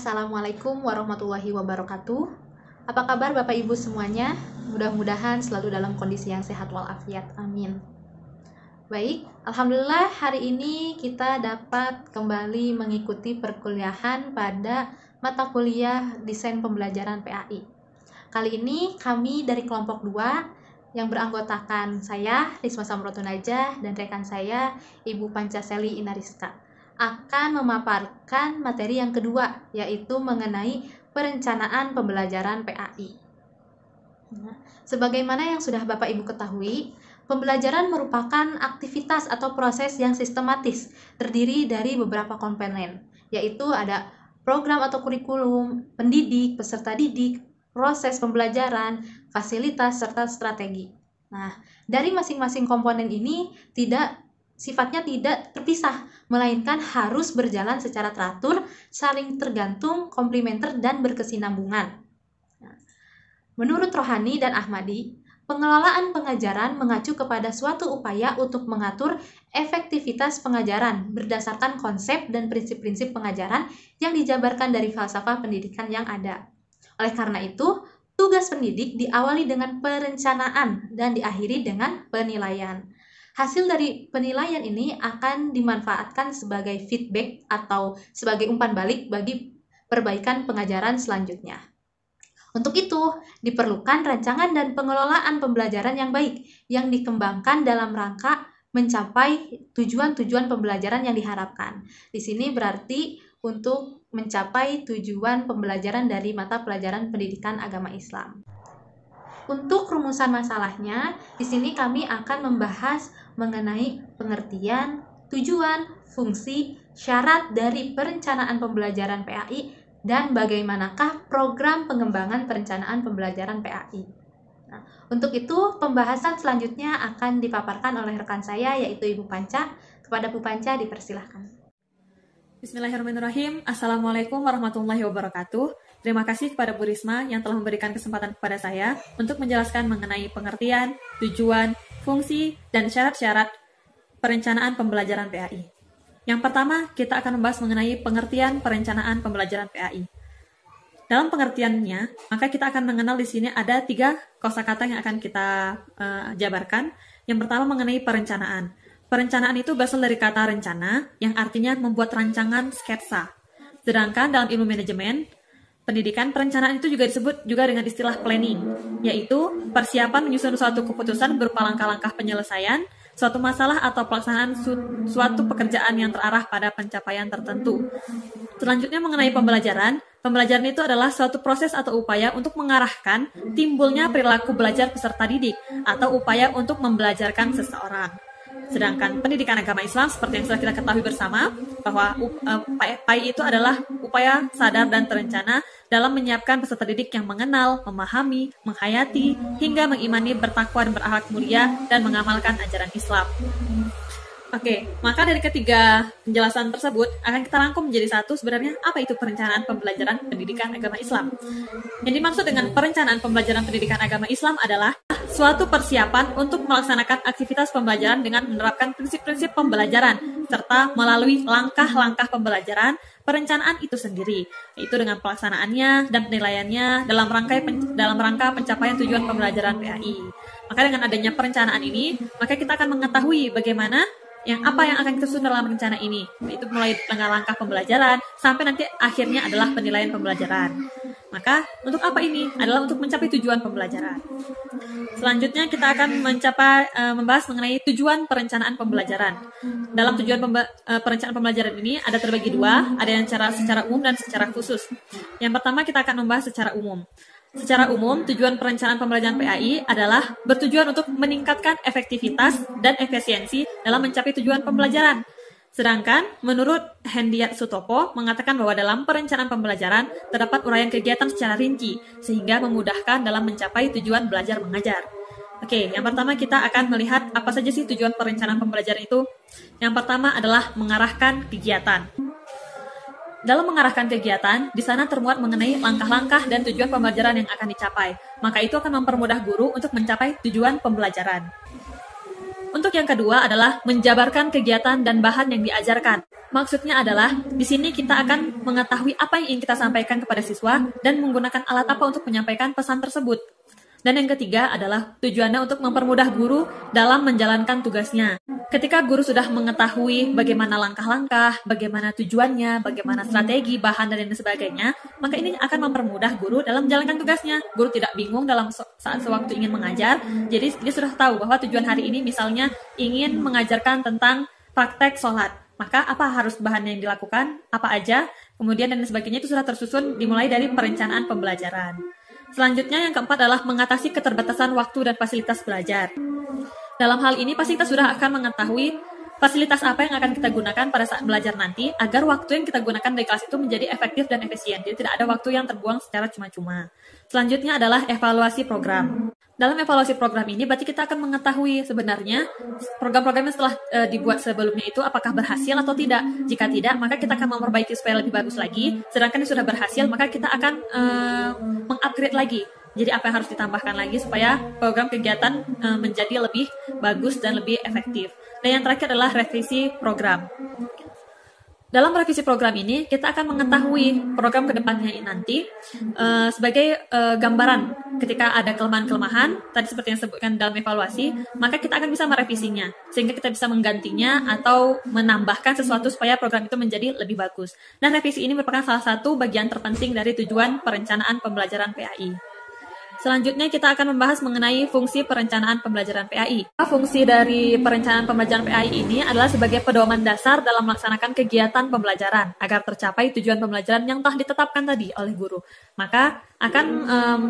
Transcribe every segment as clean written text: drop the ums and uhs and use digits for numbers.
Assalamualaikum warahmatullahi wabarakatuh. Apa kabar Bapak Ibu semuanya? Mudah-mudahan selalu dalam kondisi yang sehat walafiat. Amin. Baik, Alhamdulillah hari ini kita dapat kembali mengikuti perkuliahan pada mata kuliah Desain Pembelajaran PAI. Kali ini kami dari kelompok 2 yang beranggotakan saya, Risma Samroto Najah, dan rekan saya, Ibu Pancaseli Inariska, akan memaparkan materi yang kedua, yaitu mengenai perencanaan pembelajaran PAI. Sebagaimana yang sudah Bapak Ibu ketahui, pembelajaran merupakan aktivitas atau proses yang sistematis, terdiri dari beberapa komponen, yaitu ada program atau kurikulum, pendidik, peserta didik, proses pembelajaran, fasilitas, serta strategi. Nah, dari masing-masing komponen ini sifatnya tidak terpisah, melainkan harus berjalan secara teratur, saling tergantung, komplementer, dan berkesinambungan. Menurut Rohani dan Ahmadi, pengelolaan pengajaran mengacu kepada suatu upaya untuk mengatur efektivitas pengajaran berdasarkan konsep dan prinsip-prinsip pengajaran yang dijabarkan dari falsafah pendidikan yang ada. Oleh karena itu, tugas pendidik diawali dengan perencanaan dan diakhiri dengan penilaian. Hasil dari penilaian ini akan dimanfaatkan sebagai feedback atau sebagai umpan balik bagi perbaikan pengajaran selanjutnya. Untuk itu, diperlukan rancangan dan pengelolaan pembelajaran yang baik yang dikembangkan dalam rangka mencapai tujuan-tujuan pembelajaran yang diharapkan. Di sini berarti untuk mencapai tujuan pembelajaran dari mata pelajaran pendidikan agama Islam. Untuk rumusan masalahnya, di sini kami akan membahas mengenai pengertian, tujuan, fungsi, syarat dari perencanaan pembelajaran PAI, dan bagaimanakah program pengembangan perencanaan pembelajaran PAI. Nah, untuk itu, pembahasan selanjutnya akan dipaparkan oleh rekan saya, yaitu Ibu Panca. Kepada Bu Panca, dipersilahkan. Bismillahirrahmanirrahim. Assalamualaikum warahmatullahi wabarakatuh. Terima kasih kepada Bu Risma yang telah memberikan kesempatan kepada saya untuk menjelaskan mengenai pengertian, tujuan, fungsi, dan syarat-syarat perencanaan pembelajaran PAI. Yang pertama, kita akan membahas mengenai pengertian perencanaan pembelajaran PAI. Dalam pengertiannya, maka kita akan mengenal di sini ada 3 kosakata yang akan kita jabarkan. Yang pertama mengenai perencanaan. Perencanaan itu berasal dari kata rencana, yang artinya membuat rancangan sketsa. Sedangkan dalam ilmu manajemen pendidikan, perencanaan itu juga disebut juga dengan istilah planning, yaitu persiapan menyusun suatu keputusan berupa langkah-langkah penyelesaian suatu masalah atau pelaksanaan suatu pekerjaan yang terarah pada pencapaian tertentu. Selanjutnya mengenai pembelajaran itu adalah suatu proses atau upaya untuk mengarahkan timbulnya perilaku belajar peserta didik atau upaya untuk membelajarkan seseorang. Sedangkan pendidikan agama Islam seperti yang sudah kita ketahui bersama bahwa PAI itu adalah upaya sadar dan terencana dalam menyiapkan peserta didik yang mengenal, memahami, menghayati, hingga mengimani, bertakwa dan berakhlak mulia dan mengamalkan ajaran Islam. Oke, maka dari ketiga penjelasan tersebut akan kita rangkum menjadi satu. Sebenarnya apa itu perencanaan pembelajaran pendidikan agama Islam? Yang dimaksud dengan perencanaan pembelajaran pendidikan agama Islam adalah suatu persiapan untuk melaksanakan aktivitas pembelajaran dengan menerapkan prinsip-prinsip pembelajaran serta melalui langkah-langkah pembelajaran perencanaan itu sendiri, yaitu dengan pelaksanaannya dan penilaiannya dalam rangka pencapaian tujuan pembelajaran PAI. Maka dengan adanya perencanaan ini, maka kita akan mengetahui bagaimana apa yang akan kita susun dalam rencana ini, yaitu mulai langkah-langkah pembelajaran sampai nanti akhirnya adalah penilaian pembelajaran. Maka untuk apa ini? Adalah untuk mencapai tujuan pembelajaran. Selanjutnya kita akan membahas mengenai tujuan perencanaan pembelajaran. Dalam tujuan perencanaan pembelajaran ini ada terbagi 2, ada yang secara umum dan secara khusus. Yang pertama kita akan membahas secara umum. Secara umum, tujuan perencanaan pembelajaran PAI adalah bertujuan untuk meningkatkan efektivitas dan efisiensi dalam mencapai tujuan pembelajaran. Sedangkan, menurut Hendiat Sutopo, mengatakan bahwa dalam perencanaan pembelajaran terdapat uraian kegiatan secara rinci, sehingga memudahkan dalam mencapai tujuan belajar mengajar. Oke, yang pertama kita akan melihat apa saja sih tujuan perencanaan pembelajaran itu. Yang pertama adalah mengarahkan kegiatan. Dalam mengarahkan kegiatan, di sana termuat mengenai langkah-langkah dan tujuan pembelajaran yang akan dicapai. Maka itu akan mempermudah guru untuk mencapai tujuan pembelajaran. Untuk yang kedua adalah menjabarkan kegiatan dan bahan yang diajarkan. Maksudnya adalah di sini kita akan mengetahui apa yang ingin kita sampaikan kepada siswa dan menggunakan alat apa untuk menyampaikan pesan tersebut. Dan yang ketiga adalah tujuannya untuk mempermudah guru dalam menjalankan tugasnya. Ketika guru sudah mengetahui bagaimana langkah-langkah, bagaimana tujuannya, bagaimana strategi, bahan, dan lain sebagainya, maka ini akan mempermudah guru dalam menjalankan tugasnya. Guru tidak bingung dalam saat sewaktu ingin mengajar, jadi dia sudah tahu bahwa tujuan hari ini misalnya ingin mengajarkan tentang praktek sholat. Maka apa harus bahan yang dilakukan, apa aja, kemudian dan sebagainya itu sudah tersusun dimulai dari perencanaan pembelajaran. Selanjutnya yang keempat adalah mengatasi keterbatasan waktu dan fasilitas belajar. Dalam hal ini pasti kita sudah akan mengetahui fasilitas apa yang akan kita gunakan pada saat belajar nanti agar waktu yang kita gunakan di kelas itu menjadi efektif dan efisien. Jadi tidak ada waktu yang terbuang secara cuma-cuma. Selanjutnya adalah evaluasi program. Dalam evaluasi program ini berarti kita akan mengetahui sebenarnya program-program yang setelah dibuat sebelumnya itu apakah berhasil atau tidak. Jika tidak, maka kita akan memperbaiki supaya lebih bagus lagi. Sedangkan yang sudah berhasil, maka kita akan mengupgrade lagi. Jadi apa yang harus ditambahkan lagi supaya program kegiatan menjadi lebih bagus dan lebih efektif. Dan yang terakhir adalah revisi program. Dalam revisi program ini, kita akan mengetahui program kedepannya nanti sebagai gambaran. Ketika ada kelemahan-kelemahan, tadi seperti yang disebutkan dalam evaluasi, maka kita akan bisa merevisinya, sehingga kita bisa menggantinya atau menambahkan sesuatu supaya program itu menjadi lebih bagus. Dan revisi ini merupakan salah satu bagian terpenting dari tujuan perencanaan pembelajaran PAI. Selanjutnya kita akan membahas mengenai fungsi perencanaan pembelajaran PAI. Fungsi dari perencanaan pembelajaran PAI ini adalah sebagai pedoman dasar dalam melaksanakan kegiatan pembelajaran agar tercapai tujuan pembelajaran yang telah ditetapkan tadi oleh guru. Maka akan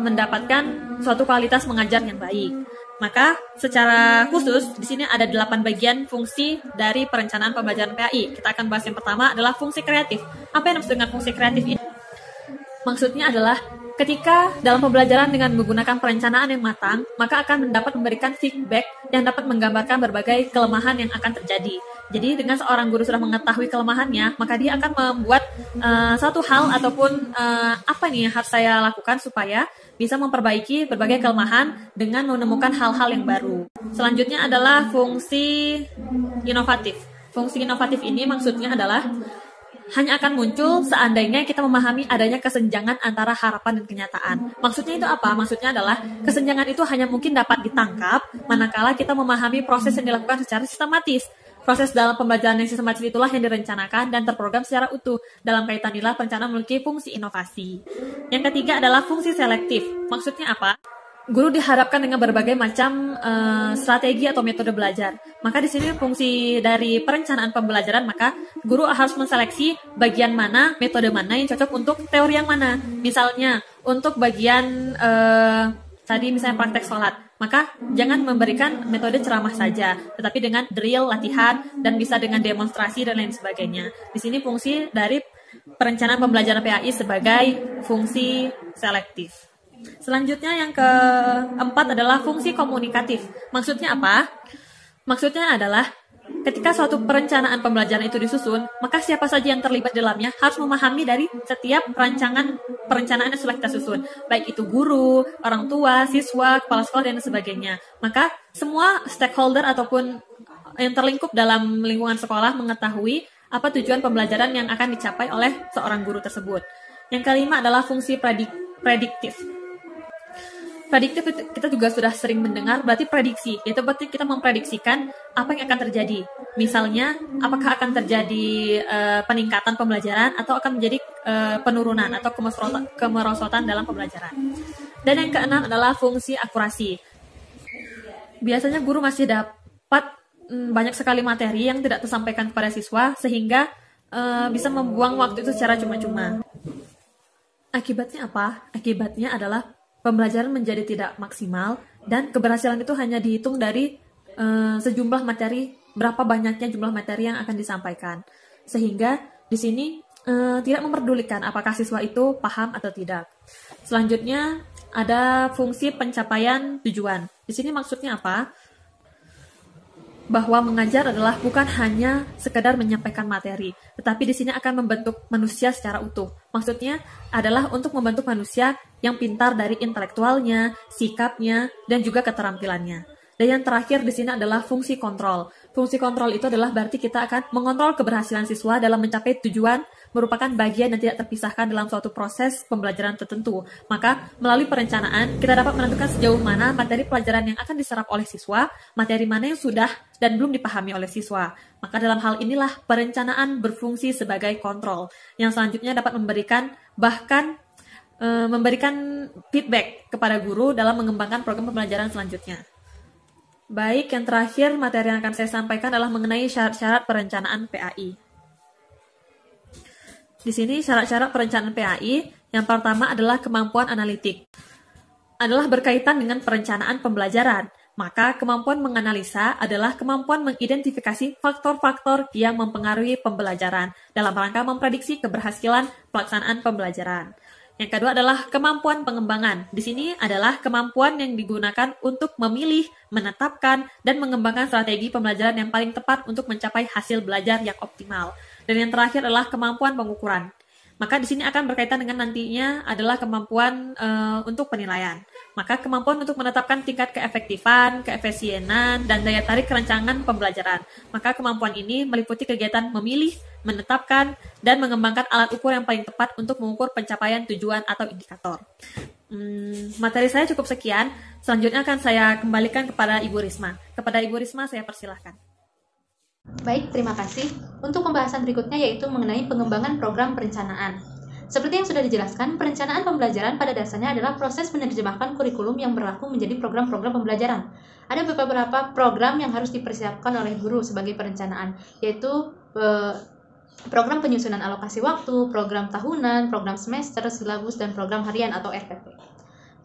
mendapatkan suatu kualitas mengajar yang baik. Maka secara khusus di sini ada 8 bagian fungsi dari perencanaan pembelajaran PAI. Kita akan bahas yang pertama adalah fungsi kreatif. Apa yang dimaksud dengan fungsi kreatif ini? Maksudnya adalah ketika dalam pembelajaran dengan menggunakan perencanaan yang matang, maka akan dapat memberikan feedback yang dapat menggambarkan berbagai kelemahan yang akan terjadi. Jadi dengan seorang guru sudah mengetahui kelemahannya, maka dia akan membuat satu hal ataupun apa nih yang harus saya lakukan supaya bisa memperbaiki berbagai kelemahan dengan menemukan hal-hal yang baru. Selanjutnya adalah fungsi inovatif. Fungsi inovatif ini maksudnya adalah hanya akan muncul seandainya kita memahami adanya kesenjangan antara harapan dan kenyataan. Maksudnya itu apa? Maksudnya adalah kesenjangan itu hanya mungkin dapat ditangkap manakala kita memahami proses yang dilakukan secara sistematis. Proses dalam pembelajaran yang sistematis itulah yang direncanakan dan terprogram secara utuh. Dalam kaitan inilah perencanaan memiliki fungsi inovasi. Yang ketiga adalah fungsi selektif. Maksudnya apa? Guru diharapkan dengan berbagai macam strategi atau metode belajar. Maka di sini fungsi dari perencanaan pembelajaran, maka guru harus menseleksi bagian mana, metode mana yang cocok untuk teori yang mana. Misalnya, untuk bagian tadi misalnya praktek sholat, maka jangan memberikan metode ceramah saja, tetapi dengan drill, latihan, dan bisa dengan demonstrasi dan lain sebagainya. Di sini fungsi dari perencanaan pembelajaran PAI sebagai fungsi selektif. Selanjutnya yang keempat adalah fungsi komunikatif. Maksudnya apa? Maksudnya adalah ketika suatu perencanaan pembelajaran itu disusun, maka siapa saja yang terlibat dalamnya harus memahami dari setiap perencanaan yang sudah kita susun. Baik itu guru, orang tua, siswa, kepala sekolah, dan sebagainya. Maka semua stakeholder ataupun yang terlingkup dalam lingkungan sekolah mengetahui apa tujuan pembelajaran yang akan dicapai oleh seorang guru tersebut. Yang kelima adalah fungsi prediktif. Prediktif kita juga sudah sering mendengar, berarti prediksi. Itu berarti kita memprediksikan apa yang akan terjadi. Misalnya, apakah akan terjadi peningkatan pembelajaran atau akan menjadi penurunan atau kemerosotan dalam pembelajaran. Dan yang keenam adalah fungsi akurasi. Biasanya guru masih dapat banyak sekali materi yang tidak tersampaikan kepada siswa, sehingga bisa membuang waktu itu secara cuma-cuma. Akibatnya apa? Akibatnya adalah pembelajaran menjadi tidak maksimal dan keberhasilan itu hanya dihitung dari sejumlah materi, berapa banyaknya jumlah materi yang akan disampaikan. Sehingga di sini tidak memperdulikan apakah siswa itu paham atau tidak. Selanjutnya ada fungsi pencapaian tujuan. Di sini maksudnya apa? Bahwa mengajar adalah bukan hanya sekedar menyampaikan materi, tetapi di sini akan membentuk manusia secara utuh. Maksudnya adalah untuk membentuk manusia yang pintar dari intelektualnya, sikapnya, dan juga keterampilannya. Dan yang terakhir di sini adalah fungsi kontrol. Fungsi kontrol itu adalah berarti kita akan mengontrol keberhasilan siswa dalam mencapai tujuan, merupakan bagian yang tidak terpisahkan dalam suatu proses pembelajaran tertentu. Maka, melalui perencanaan, kita dapat menentukan sejauh mana materi pelajaran yang akan diserap oleh siswa, materi mana yang sudah dan belum dipahami oleh siswa. Maka dalam hal inilah perencanaan berfungsi sebagai kontrol, yang selanjutnya dapat memberikan feedback kepada guru dalam mengembangkan program pembelajaran selanjutnya. Baik, yang terakhir materi yang akan saya sampaikan adalah mengenai syarat-syarat perencanaan PAI. Di sini syarat-syarat perencanaan PAI, yang pertama adalah kemampuan analitik. Adalah berkaitan dengan perencanaan pembelajaran. Maka kemampuan menganalisa adalah kemampuan mengidentifikasi faktor-faktor yang mempengaruhi pembelajaran dalam rangka memprediksi keberhasilan pelaksanaan pembelajaran. Yang kedua adalah kemampuan pengembangan. Di sini adalah kemampuan yang digunakan untuk memilih, menetapkan, dan mengembangkan strategi pembelajaran yang paling tepat untuk mencapai hasil belajar yang optimal. Dan yang terakhir adalah kemampuan pengukuran. Maka di sini akan berkaitan dengan nantinya adalah kemampuan untuk penilaian. Maka kemampuan untuk menetapkan tingkat keefektifan, keefisienan, dan daya tarik rancangan pembelajaran. Maka kemampuan ini meliputi kegiatan memilih, menetapkan, dan mengembangkan alat ukur yang paling tepat untuk mengukur pencapaian tujuan atau indikator. Materi saya cukup sekian. Selanjutnya akan saya kembalikan kepada Ibu Risma. Kepada Ibu Risma saya persilahkan. Baik, terima kasih. Untuk pembahasan berikutnya yaitu mengenai pengembangan program perencanaan. Seperti yang sudah dijelaskan, perencanaan pembelajaran pada dasarnya adalah proses menerjemahkan kurikulum yang berlaku menjadi program-program pembelajaran. Ada beberapa program yang harus dipersiapkan oleh guru sebagai perencanaan, yaitu program penyusunan alokasi waktu, program tahunan, program semester, silabus, dan program harian atau RPP.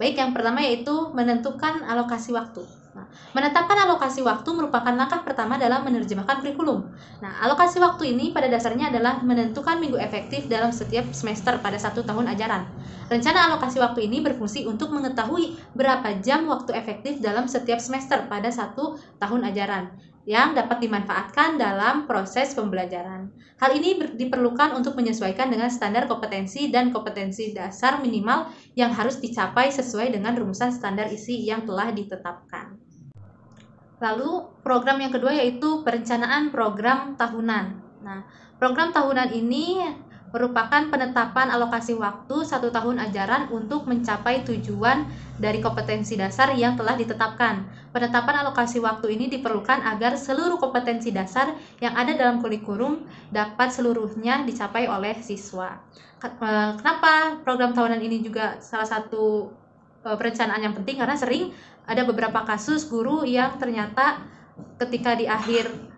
Baik, yang pertama yaitu menentukan alokasi waktu. Nah, menetapkan alokasi waktu merupakan langkah pertama dalam menerjemahkan kurikulum. Nah, alokasi waktu ini pada dasarnya adalah menentukan minggu efektif dalam setiap semester pada 1 tahun ajaran. Rencana alokasi waktu ini berfungsi untuk mengetahui berapa jam waktu efektif dalam setiap semester pada 1 tahun ajaran yang dapat dimanfaatkan dalam proses pembelajaran. Hal ini diperlukan untuk menyesuaikan dengan standar kompetensi dan kompetensi dasar minimal yang harus dicapai sesuai dengan rumusan standar isi yang telah ditetapkan. Lalu, program yang kedua yaitu perencanaan program tahunan. Nah, program tahunan ini merupakan penetapan alokasi waktu 1 tahun ajaran untuk mencapai tujuan dari kompetensi dasar yang telah ditetapkan. Penetapan alokasi waktu ini diperlukan agar seluruh kompetensi dasar yang ada dalam kurikulum dapat seluruhnya dicapai oleh siswa. Kenapa program tahunan ini juga salah satu perencanaan yang penting? Karena sering ada beberapa kasus guru yang ternyata ketika di akhir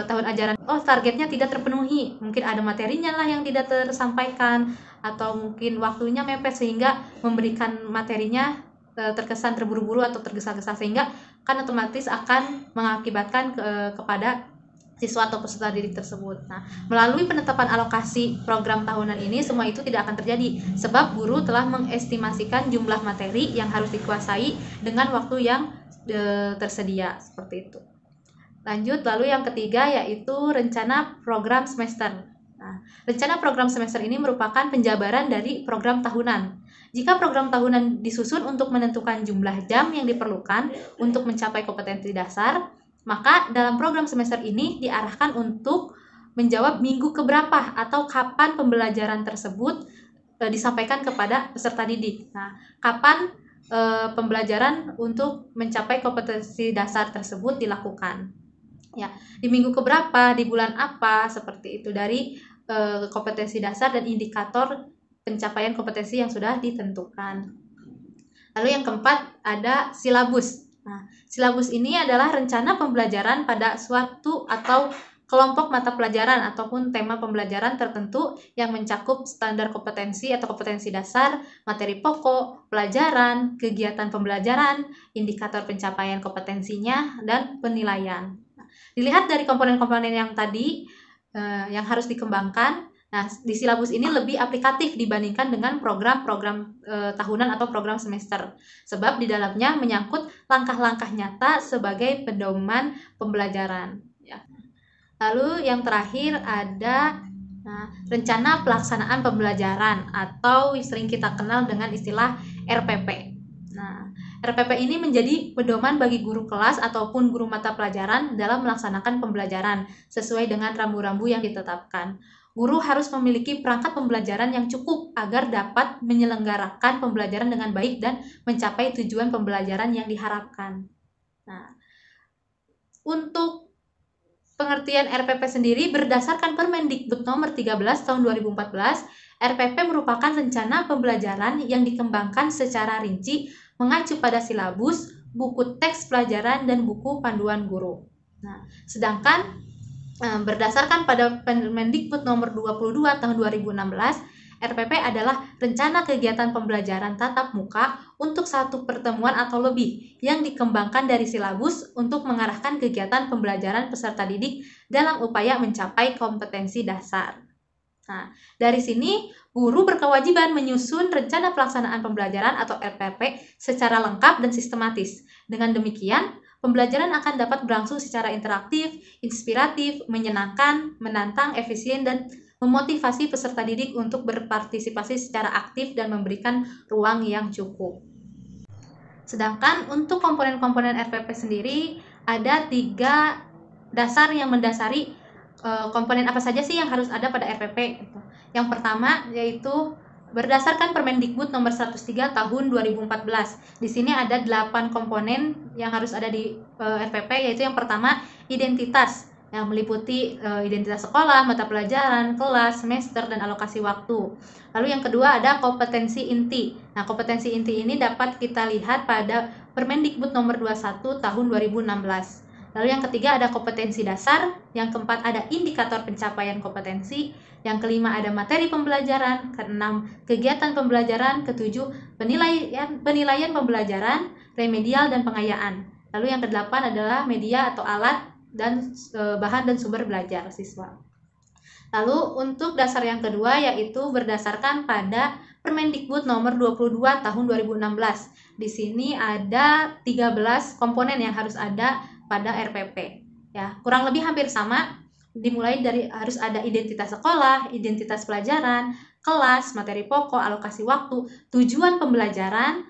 tahun ajaran, targetnya tidak terpenuhi, mungkin ada materinya lah yang tidak tersampaikan, atau mungkin waktunya mepet sehingga memberikan materinya terkesan terburu-buru atau tergesa-gesa, sehingga kan otomatis akan mengakibatkan kepada siswa atau peserta didik tersebut. Nah, melalui penetapan alokasi program tahunan ini, semua itu tidak akan terjadi sebab guru telah mengestimasikan jumlah materi yang harus dikuasai dengan waktu yang tersedia, seperti itu. Lanjut, lalu yang ketiga yaitu rencana program semester. Nah, rencana program semester ini merupakan penjabaran dari program tahunan. Jika program tahunan disusun untuk menentukan jumlah jam yang diperlukan untuk mencapai kompetensi dasar, maka dalam program semester ini diarahkan untuk menjawab minggu keberapa atau kapan pembelajaran tersebut disampaikan kepada peserta didik. Nah, kapan pembelajaran untuk mencapai kompetensi dasar tersebut dilakukan. Ya, di minggu keberapa, di bulan apa, seperti itu, dari kompetensi dasar dan indikator pencapaian kompetensi yang sudah ditentukan. Lalu yang keempat ada silabus. Nah, silabus ini adalah rencana pembelajaran pada suatu atau kelompok mata pelajaran ataupun tema pembelajaran tertentu yang mencakup standar kompetensi atau kompetensi dasar, materi pokok, pelajaran, kegiatan pembelajaran, indikator pencapaian kompetensinya, dan penilaian. Dilihat dari komponen-komponen yang tadi yang harus dikembangkan, nah di silabus ini lebih aplikatif dibandingkan dengan program-program tahunan atau program semester, sebab di dalamnya menyangkut langkah-langkah nyata sebagai pedoman pembelajaran. Ya. Lalu yang terakhir ada rencana pelaksanaan pembelajaran atau sering kita kenal dengan istilah RPP. Nah, RPP ini menjadi pedoman bagi guru kelas ataupun guru mata pelajaran dalam melaksanakan pembelajaran sesuai dengan rambu-rambu yang ditetapkan. Guru harus memiliki perangkat pembelajaran yang cukup agar dapat menyelenggarakan pembelajaran dengan baik dan mencapai tujuan pembelajaran yang diharapkan. Nah, untuk pengertian RPP sendiri berdasarkan Permendikbud nomor 13 tahun 2014, RPP merupakan rencana pembelajaran yang dikembangkan secara rinci mengacu pada silabus, buku teks pelajaran, dan buku panduan guru. Nah, sedangkan berdasarkan pada Permendikbud nomor 22 tahun 2016, RPP adalah rencana kegiatan pembelajaran tatap muka untuk satu pertemuan atau lebih yang dikembangkan dari silabus untuk mengarahkan kegiatan pembelajaran peserta didik dalam upaya mencapai kompetensi dasar. Nah, dari sini guru berkewajiban menyusun rencana pelaksanaan pembelajaran atau RPP secara lengkap dan sistematis. Dengan demikian, pembelajaran akan dapat berlangsung secara interaktif, inspiratif, menyenangkan, menantang, efisien, dan memotivasi peserta didik untuk berpartisipasi secara aktif dan memberikan ruang yang cukup. Sedangkan untuk komponen-komponen RPP sendiri ada 3 dasar yang mendasari komponen apa saja sih yang harus ada pada RPP. Yang pertama yaitu berdasarkan Permendikbud nomor 103 tahun 2014. Di sini ada 8 komponen yang harus ada di RPP, yaitu yang pertama identitas, yang meliputi identitas sekolah, mata pelajaran, kelas, semester, dan alokasi waktu. Lalu yang kedua ada kompetensi inti. Nah, kompetensi inti ini dapat kita lihat pada Permendikbud nomor 21 tahun 2016. Lalu yang ketiga ada kompetensi dasar, yang keempat ada indikator pencapaian kompetensi, yang kelima ada materi pembelajaran, keenam kegiatan pembelajaran, ketujuh penilaian pembelajaran, remedial dan pengayaan. Lalu yang kedelapan adalah media atau alat dan bahan dan sumber belajar siswa. Lalu untuk dasar yang kedua yaitu berdasarkan pada Permendikbud nomor 22 tahun 2016. Di sini ada 13 komponen yang harus ada pada RPP. Ya, kurang lebih hampir sama. Dimulai dari harus ada identitas sekolah, identitas pelajaran, kelas, materi pokok, alokasi waktu, tujuan pembelajaran,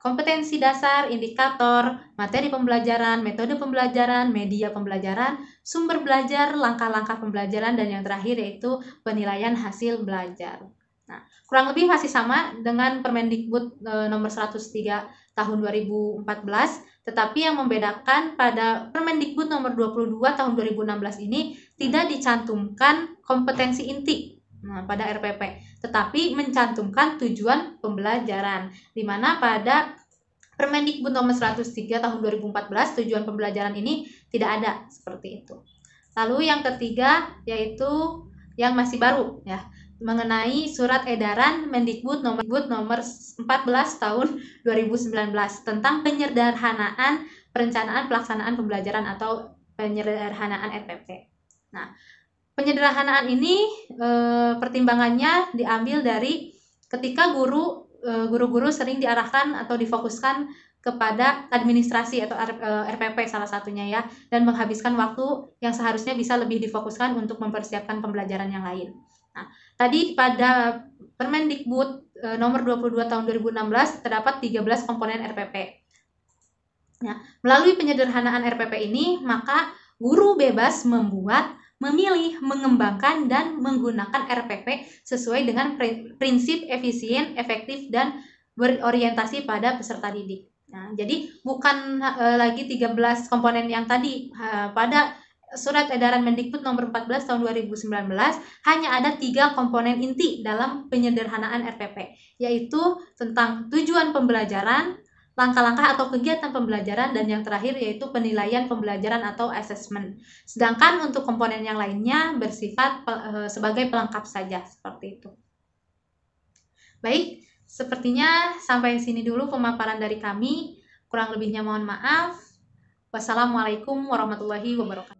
kompetensi dasar, indikator, materi pembelajaran, metode pembelajaran, media pembelajaran, sumber belajar, langkah-langkah pembelajaran, dan yang terakhir yaitu penilaian hasil belajar. Nah, kurang lebih masih sama dengan Permendikbud nomor 103 tahun 2014, tetapi yang membedakan pada Permendikbud nomor 22 tahun 2016 ini tidak dicantumkan kompetensi inti pada RPP, tetapi mencantumkan tujuan pembelajaran, di mana pada Permendikbud nomor 103 tahun 2014 tujuan pembelajaran ini tidak ada seperti itu. Lalu yang ketiga yaitu yang masih baru ya, mengenai surat edaran Mendikbud nomor 14 tahun 2019 tentang penyederhanaan perencanaan pelaksanaan pembelajaran atau penyederhanaan RPP. Nah, penyederhanaan ini pertimbangannya diambil dari ketika guru-guru sering diarahkan atau difokuskan kepada administrasi atau RPP salah satunya ya, dan menghabiskan waktu yang seharusnya bisa lebih difokuskan untuk mempersiapkan pembelajaran yang lain. Nah, tadi pada Permendikbud nomor 22 tahun 2016 terdapat 13 komponen RPP. Nah, melalui penyederhanaan RPP ini, maka guru bebas membuat, memilih, mengembangkan, dan menggunakan RPP sesuai dengan prinsip efisien, efektif, dan berorientasi pada peserta didik. Nah, jadi bukan lagi 13 komponen yang tadi pada Surat Edaran Mendikbud nomor 14 tahun 2019 hanya ada 3 komponen inti dalam penyederhanaan RPP, yaitu tentang tujuan pembelajaran, langkah-langkah atau kegiatan pembelajaran, dan yang terakhir yaitu penilaian pembelajaran atau assessment. Sedangkan untuk komponen yang lainnya bersifat sebagai pelengkap saja, seperti itu. Baik, sepertinya sampai sini dulu pemaparan dari kami. Kurang lebihnya mohon maaf. Wassalamualaikum warahmatullahi wabarakatuh.